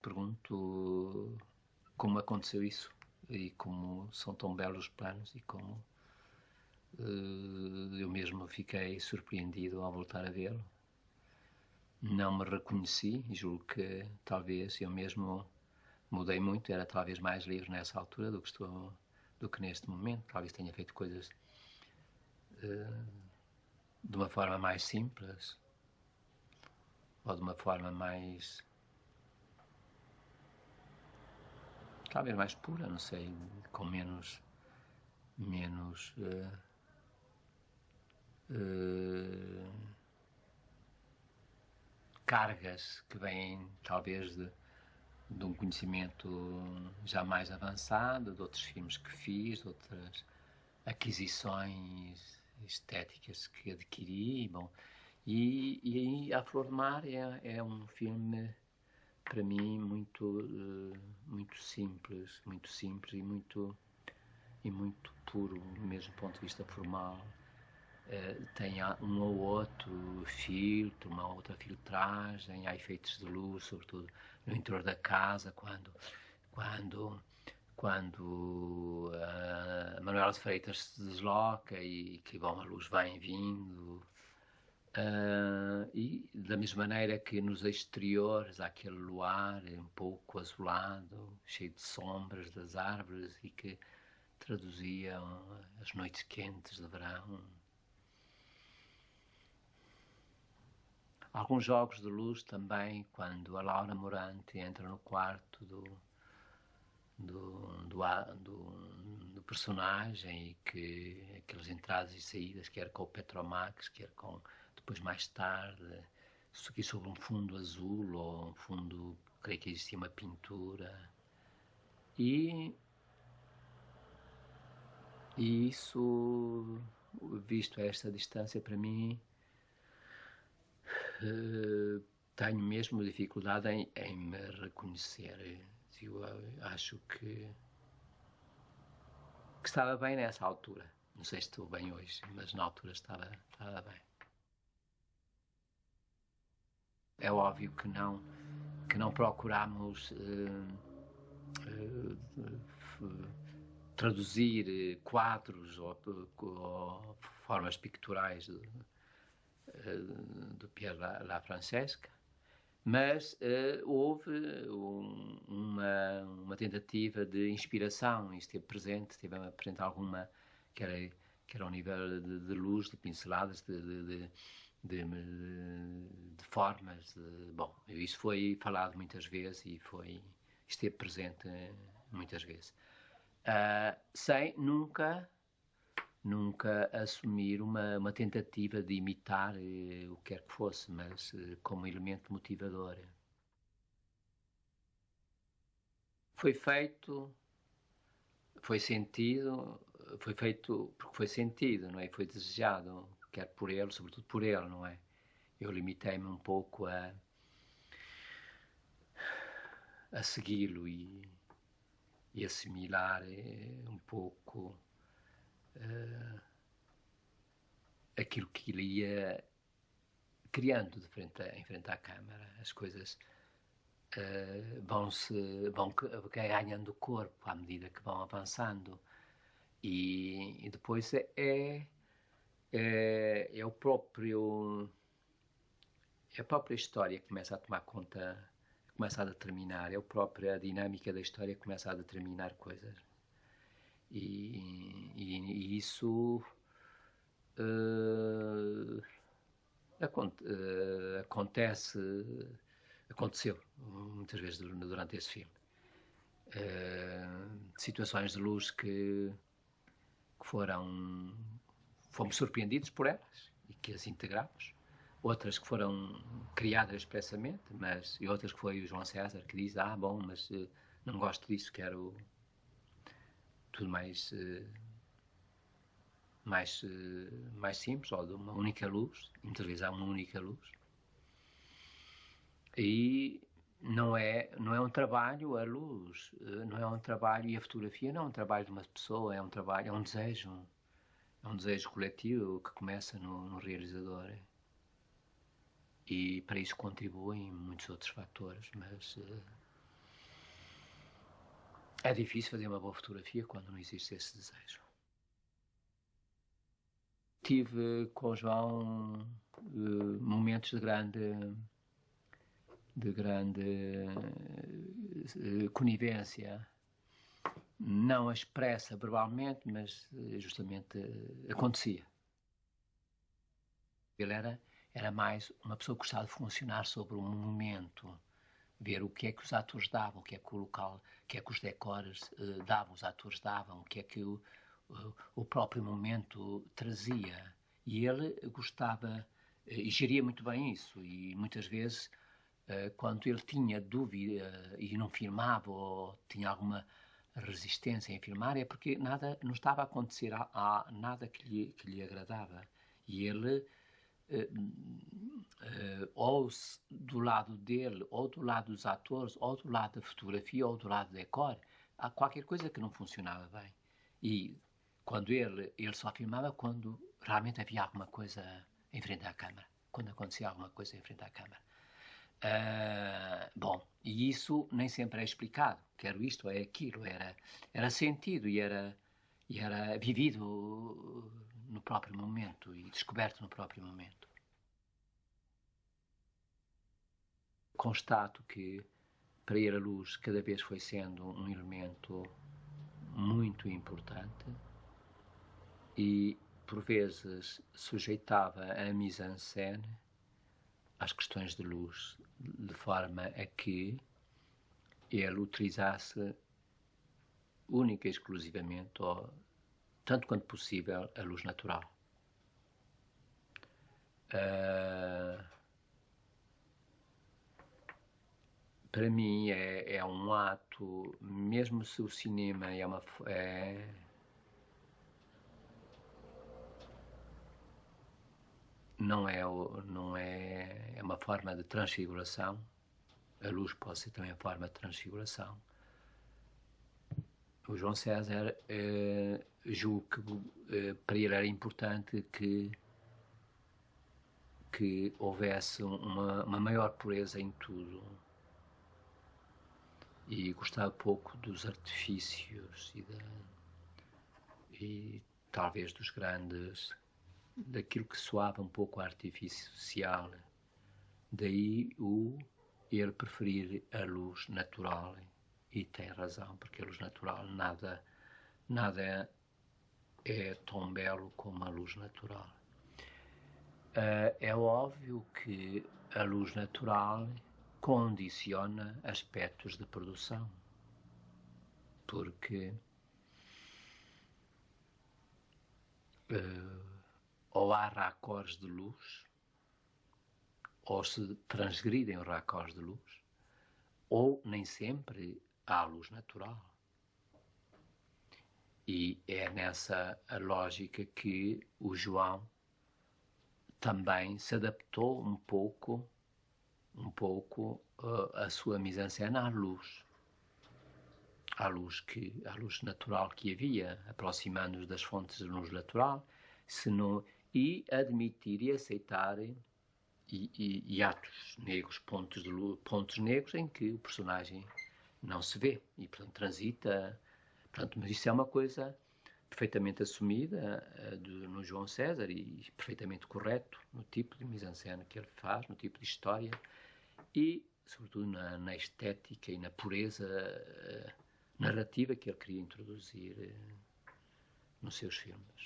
Pergunto como aconteceu isso e como são tão belos os planos e como eu mesmo fiquei surpreendido ao voltar a vê-lo. Não me reconheci e julgo que talvez eu mesmo mudei muito, era talvez mais livre nessa altura do que neste momento. Talvez tenha feito coisas de uma forma mais simples ou de uma forma mais, talvez mais pura, não sei, com menos cargas que vêm talvez de um conhecimento já mais avançado, de outros filmes que fiz, de outras aquisições estéticas que adquiri. Bom, e A Flor do Mar é um filme para mim muito simples e muito puro, mesmo do ponto de vista formal. Tem um ou outro filtro, uma outra filtragem, há efeitos de luz, sobretudo no interior da casa, quando, quando a Manuela de Freitas se desloca e que bom, a luz vai vindo. E da mesma maneira que nos exteriores há aquele luar um pouco azulado, cheio de sombras das árvores e que traduziam as noites quentes de verão. Alguns jogos de luz também, quando a Laura Morante entra no quarto do personagem e que aquelas entradas e saídas, quer com o Petromax, quer com depois mais tarde, isso aqui sobre um fundo azul ou um fundo, creio que existia uma pintura. E isso, visto a esta distância, para mim, tenho mesmo dificuldade em me reconhecer. Eu acho que estava bem nessa altura. Não sei se estou bem hoje, mas na altura estava bem. É óbvio que não procuramos traduzir quadros ou formas picturais do Pierre La Francesca, mas houve uma tentativa de inspiração e esteve presente, esteve a apresentar alguma, que era ao nível de luz, de pinceladas, de formas. Bom, isso foi falado muitas vezes e esteve presente muitas vezes. Sem nunca assumir uma tentativa de imitar o que quer que fosse, mas como elemento motivador. Foi feito, foi sentido, foi feito porque foi sentido, não é? Foi desejado, quer por ele, sobretudo por ele, não é? Eu limitei-me um pouco a segui-lo e assimilar um pouco aquilo que ele ia criando em frente à câmara. As coisas vão ganhando corpo à medida que vão avançando e depois é o próprio é a própria história que começa a tomar conta, começa a determinar, é a própria dinâmica da história que começa a determinar coisas e isso aconteceu muitas vezes durante esse filme. Situações de luz que fomos surpreendidos por elas e que as integramos. Outras que foram criadas expressamente, e outras que foi o João César que diz, bom, mas não gosto disso, quero tudo mais simples, ou de uma única luz, muitas vezes há uma única luz. E não é um trabalho, a luz, não é um trabalho, e a fotografia não é um trabalho de uma pessoa, é um desejo coletivo que começa no realizador. E para isso contribuem muitos outros fatores, mas É difícil fazer uma boa fotografia quando não existe esse desejo. Tive com o João momentos de grande conivência, não expressa verbalmente, mas justamente acontecia. Ele era mais uma pessoa que gostava de funcionar sobre um momento, ver o que é que os atores davam, o que é que o local, o que é que os decores davam, os atores davam, o que é que o próprio momento trazia. E ele gostava e geria muito bem isso. E muitas vezes, quando ele tinha dúvida e não filmava ou tinha alguma resistência em filmar, é porque nada, não estava a acontecer nada que lhe agradava. E ele ou do lado dele, ou do lado dos atores, ou do lado da fotografia, ou do lado do decor, há qualquer coisa que não funcionava bem. E quando ele só filmava quando realmente havia alguma coisa em frente à câmara, quando acontecia alguma coisa em frente à câmara. Bom, e isso nem sempre é explicado, quero isto ou é aquilo, era sentido e era vivido no próprio momento e descoberto no próprio momento. Constato que para ele a luz cada vez foi sendo um elemento muito importante e por vezes sujeitava a mise-en-scène às questões de luz, de forma a que ele utilizasse única e exclusivamente, ou tanto quanto possível, a luz natural. Para mim é um ato, mesmo se o cinema não é uma forma de transfiguração, a luz pode ser também a forma de transfiguração. O João César, julgo que para ele era importante que houvesse uma maior pureza em tudo. E gostava pouco dos artifícios e talvez dos grandes, daquilo que soava um pouco artificial. Daí ele preferir a luz natural. E tem razão, porque a luz natural nada é tão belo como a luz natural. É óbvio que a luz natural condiciona aspectos de produção, porque ou há raccords de luz, ou se transgridem os raccords de luz, ou nem sempre há luz natural. E é nessa a lógica que o João também se adaptou um pouco a sua mise-en-scène à luz natural que havia, aproximando-nos das fontes de luz natural, e admitir e aceitar e atos negros, pontos de luz, pontos negros em que o personagem não se vê e, portanto, transita. Portanto, mas isso é uma coisa perfeitamente assumida no João César e perfeitamente correto no tipo de mise-en-scène que ele faz, no tipo de história e, sobretudo, na estética e na pureza narrativa que ele queria introduzir nos seus filmes.